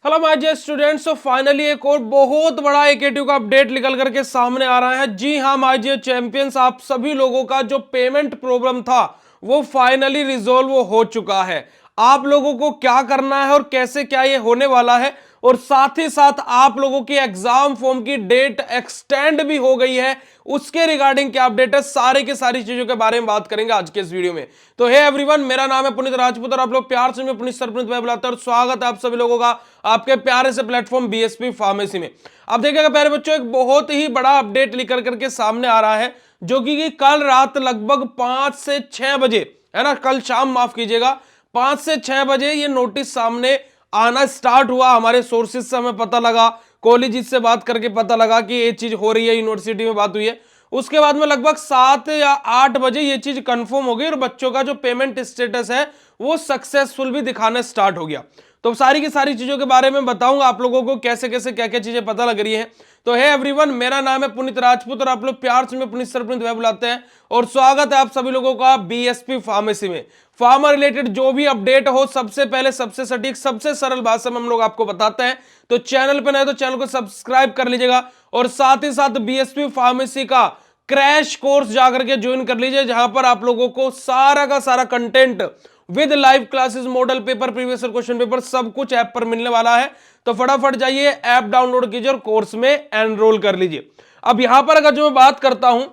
Hello my dear students, तो finally एक और बहुत बड़ा एकेटीयू का अपडेट निकल करके सामने आ रहा है। जी हाँ माय डियर चैंपियंस, आप सभी लोगों का जो पेमेंट प्रॉब्लम था वो फाइनली रिजोल्व हो चुका है। आप लोगों को क्या करना है और कैसे क्या ये होने वाला है, और साथ ही साथ आप लोगों की एग्जाम फॉर्म की डेट एक्सटेंड भी हो गई है, उसके रिगार्डिंग क्या अपडेट है, सारे के सारी चीजों के बारे में बात करेंगे आज के इस वीडियो में। तो हे एवरीवन, मेरा नाम है पुनीत राजपूत और आप लोग प्यार से मैं पुनीत सर पुनीत भाई बुलाते हैं और स्वागत है आप सभी लोगों का आपके प्यारे से प्लेटफॉर्म बीएसपी फार्मेसी में। अब देखिएगा प्यारे बच्चों, एक बहुत ही बड़ा अपडेट निकल करके सामने आ रहा है, जो कि कल रात लगभग 5 से 6 बजे, है ना, कल शाम माफ कीजिएगा, 5 से 6 बजे ये नोटिस सामने आना स्टार्ट हुआ। हमारे सोर्सेज से हमें पता लगा, कॉलेज से बात करके पता लगा कि ये चीज हो रही है, यूनिवर्सिटी में बात हुई है। उसके बाद में लगभग 7 या 8 बजे ये चीज कंफर्म हो गई और बच्चों का जो पेमेंट स्टेटस है वो सक्सेसफुल भी दिखाना स्टार्ट हो गया। तो सारी की सारी चीजों के बारे में बताऊंगा आप लोगों को, कैसे कैसे क्या क्या चीजें पता लग रही है। तो हे एवरीवन, मेरा नाम है पुनीत राजपूत और आप लोग प्यार से मैं पुनीत सर पुनीत भाई बुलाते हैं और स्वागत है आप सभी लोगों का बीएसपी फार्मेसी में। फार्मा रिलेटेड जो भी अपडेट हो सबसे पहले, सबसे सटीक, सबसे सरल भाषा में हम लोग आपको बताते हैं। तो चैनल पे नए तो चैनल को सब्सक्राइब कर लीजिएगा और साथ ही साथ बीएसपी फार्मेसी का क्रैश कोर्स जाकर के ज्वाइन कर लीजिए, जहां पर आप लोगों को सारा का सारा content with live classes, model paper, previous question paper सब कुछ ऐप पर मिलने वाला है। तो फटाफट जाइए, ऐप डाउनलोड कीजिए और कोर्स में एनरोल कर लीजिए। अब यहां पर अगर जो मैं बात करता हूं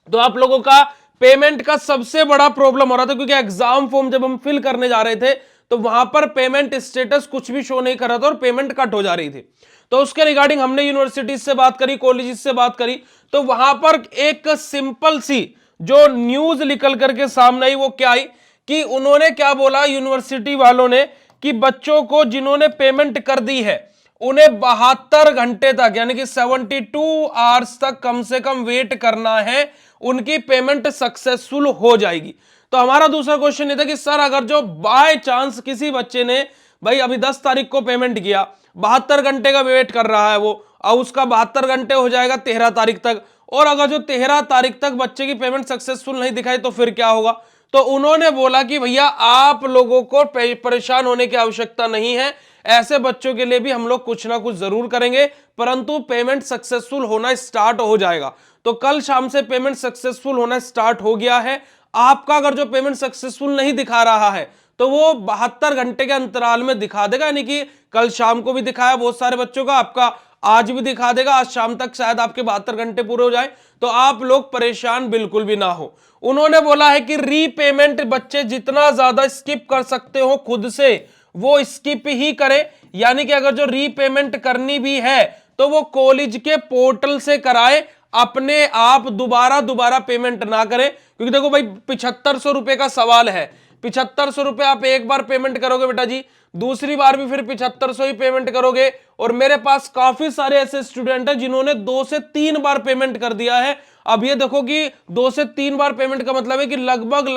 तो आप लोगों का पेमेंट का सबसे बड़ा प्रॉब्लम हो रहा था, क्योंकि एग्जाम फॉर्म जब हम फिल करने जा रहे थे तो वहां पर पेमेंट स्टेटस कुछ भी शो नहीं कर रहा था और पेमेंट कट हो जा रही थी। तो उसके रिगार्डिंग हमने यूनिवर्सिटी से बात करी, कॉलेज से बात करी, तो वहां पर एक सिंपल सी जो न्यूज निकल करके सामने आई वो क्या आई कि उन्होंने क्या बोला यूनिवर्सिटी वालों ने कि बच्चों को जिन्होंने पेमेंट कर दी है उन्हें 72 घंटे तक, यानी कि 72 आवर्स तक कम से कम वेट करना है, उनकी पेमेंट सक्सेसफुल हो जाएगी। तो हमारा दूसरा क्वेश्चन ये था कि सर अगर जो बाय चांस किसी बच्चे ने भाई अभी 10 तारीख को पेमेंट किया, 72 घंटे का वेट कर रहा है वो, और उसका 72 घंटे हो जाएगा 13 तारीख तक, और अगर जो 13 तारीख तक बच्चे की पेमेंट सक्सेसफुल नहीं दिखाई तो फिर क्या होगा। तो उन्होंने बोला कि भैया आप लोगों को परेशान होने की आवश्यकता नहीं है, ऐसे बच्चों के लिए भी हम लोग कुछ ना कुछ जरूर करेंगे, परंतु पेमेंट सक्सेसफुल होना स्टार्ट हो जाएगा। तो कल शाम से पेमेंट सक्सेसफुल होना स्टार्ट हो गया है। आपका अगर जो पेमेंट सक्सेसफुल नहीं दिखा रहा है तो वो 72 घंटे के अंतराल में दिखा देगा, यानी कि कल शाम को भी दिखाया बहुत सारे बच्चों का, आपका आज भी दिखा देगा, आज शाम तक शायद आपके 72 घंटे पूरे हो जाए। तो आप लोग परेशान बिल्कुल भी ना हो। उन्होंने बोला है कि रीपेमेंट बच्चे जितना ज्यादा स्किप कर सकते हो खुद से वो स्किप ही करें, यानी कि अगर जो रीपेमेंट करनी भी है तो वो कॉलेज के पोर्टल से कराए, अपने आप दोबारा दोबारा पेमेंट ना करें। क्योंकि देखो भाई 7500 रुपए का सवाल है, 7500 रुपए आप एक बार पेमेंट करोगे बेटा जी, दूसरी बार भी फिर 7500 ही पेमेंट करोगे। और मेरे पास काफी सारे ऐसे स्टूडेंट हैं जिन्होंने 2 से 3 बार पेमेंट कर दिया है। अब ये देखो कि 2 से 3 बार पेमेंट का मतलब है कि लगभग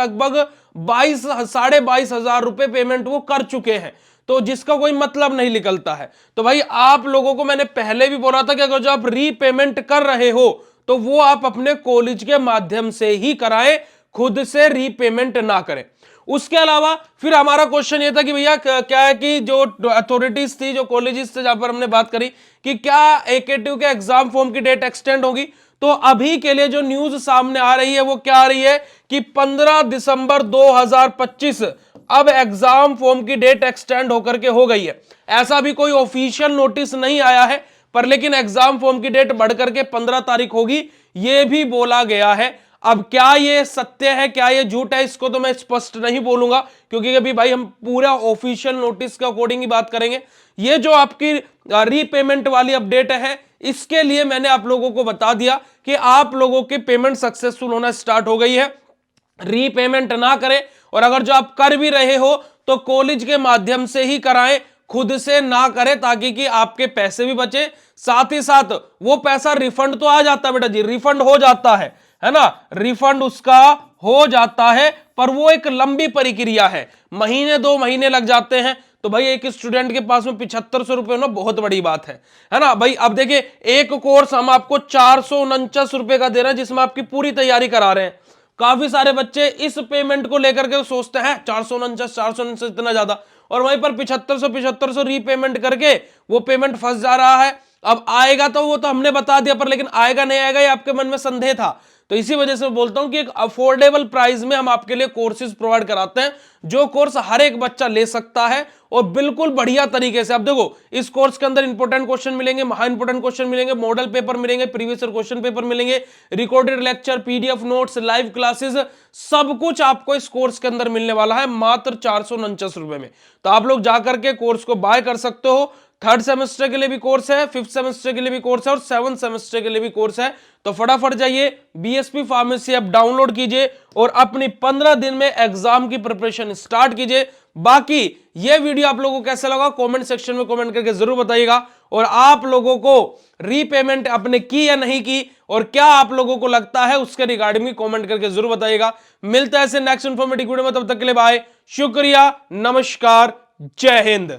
22,500 रुपए पेमेंट वो कर चुके हैं, तो जिसका कोई मतलब नहीं निकलता है। तो भाई आप लोगों को मैंने पहले भी बोला था कि अगर जो आप रीपेमेंट कर रहे हो तो वो आप अपने कॉलेज के माध्यम से ही कराएं, खुद से रीपेमेंट ना करें। उसके अलावा फिर हमारा क्वेश्चन ये था कि भैया क्या है कि जो अथॉरिटीज थी, जो कॉलेजेस थे, जहां पर हमने बात करी कि क्या एकेटीयू के एग्जाम फॉर्म की डेट एक्सटेंड होगी। तो अभी के लिए जो न्यूज सामने आ रही है वो क्या आ रही है कि 15 दिसंबर 2025 अब एग्जाम फॉर्म की डेट एक्सटेंड होकर के हो गई है। ऐसा भी कोई ऑफिशियल नोटिस नहीं आया है, पर लेकिन एग्जाम फॉर्म की डेट बढ़कर के 15 तारीख होगी, यह भी बोला गया है। अब क्या ये सत्य है, क्या ये झूठ है, इसको तो मैं स्पष्ट नहीं बोलूंगा, क्योंकि अभी भाई हम पूरा ऑफिशियल नोटिस के अकॉर्डिंग ही बात करेंगे। ये जो आपकी रीपेमेंट वाली अपडेट है, इसके लिए मैंने आप लोगों को बता दिया कि आप लोगों की पेमेंट सक्सेसफुल होना स्टार्ट हो गई है। रीपेमेंट ना करें, और अगर जो आप कर भी रहे हो तो कॉलेज के माध्यम से ही कराएं, खुद से ना करें, ताकि कि आपके पैसे भी बचे, साथ ही साथ वो पैसा रिफंड तो आ जाता है बेटा जी, रिफंड हो जाता है ना, रिफंड उसका हो जाता है, पर वो एक लंबी प्रक्रिया है, महीने 2 महीने लग जाते हैं। तो भाई एक स्टूडेंट के पास में 7500 रुपए होना बहुत बड़ी बात है ना भाई। अब देखिए एक कोर्स हम आपको 449 रुपए का दे रहे हैं, जिसमें आपकी पूरी तैयारी करा रहे हैं। काफी सारे बच्चे इस पेमेंट को लेकर के सोचते हैं 449 इतना ज्यादा, और वहीं पर 7500 रीपेमेंट करके वो पेमेंट फंस जा रहा है। अब आएगा तो वो तो हमने बता दिया, पर लेकिन आएगा नहीं आएगा ये आपके मन में संदेह था। तो इसी वजह से मैं बोलता हूं कि एक अफोर्डेबल प्राइस में हम आपके लिए कोर्सेज प्रोवाइड कराते हैं, जो कोर्स हर एक बच्चा ले सकता है और बिल्कुल बढ़िया तरीके से। अब देखो, इस कोर्स के अंदर इंपॉर्टेंट क्वेश्चन मिलेंगे, महा इंपॉर्टेंट क्वेश्चन मिलेंगे, मॉडल पेपर मिलेंगे, प्रीवियस ईयर क्वेश्चन पेपर मिलेंगे, recorded lecture, PDF notes, live classes, सब कुछ आपको इस कोर्स के अंदर मिलने वाला है मात्र 449 रुपए में। तो आप लोग जाकर के कोर्स को बाय कर सकते हो। थर्ड सेमेस्टर के लिए भी कोर्स है, फिफ्थ सेमेस्टर के लिए भी कोर्स है और सेवंथ सेमेस्टर के लिए भी कोर्स है। तो फटाफट जाइए बीएसपी फार्मेसी ऐप डाउनलोड कीजिए और अपनी 15 दिन में एग्जाम की प्रिपरेशन स्टार्ट कीजिए। बाकी ये वीडियो आप लोगों को कैसा लगा कमेंट सेक्शन में कमेंट करके जरूर बताइएगा, और आप लोगों को रीपेमेंट आपने की या नहीं की और क्या आप लोगों को लगता है उसके रिगार्डिंग में कमेंट करके जरूर बताइएगा। मिलता है ऐसे नेक्स्ट इन्फॉर्मेटिव वीडियो में, तब तक के लिए बाय, शुक्रिया, नमस्कार, जय हिंद।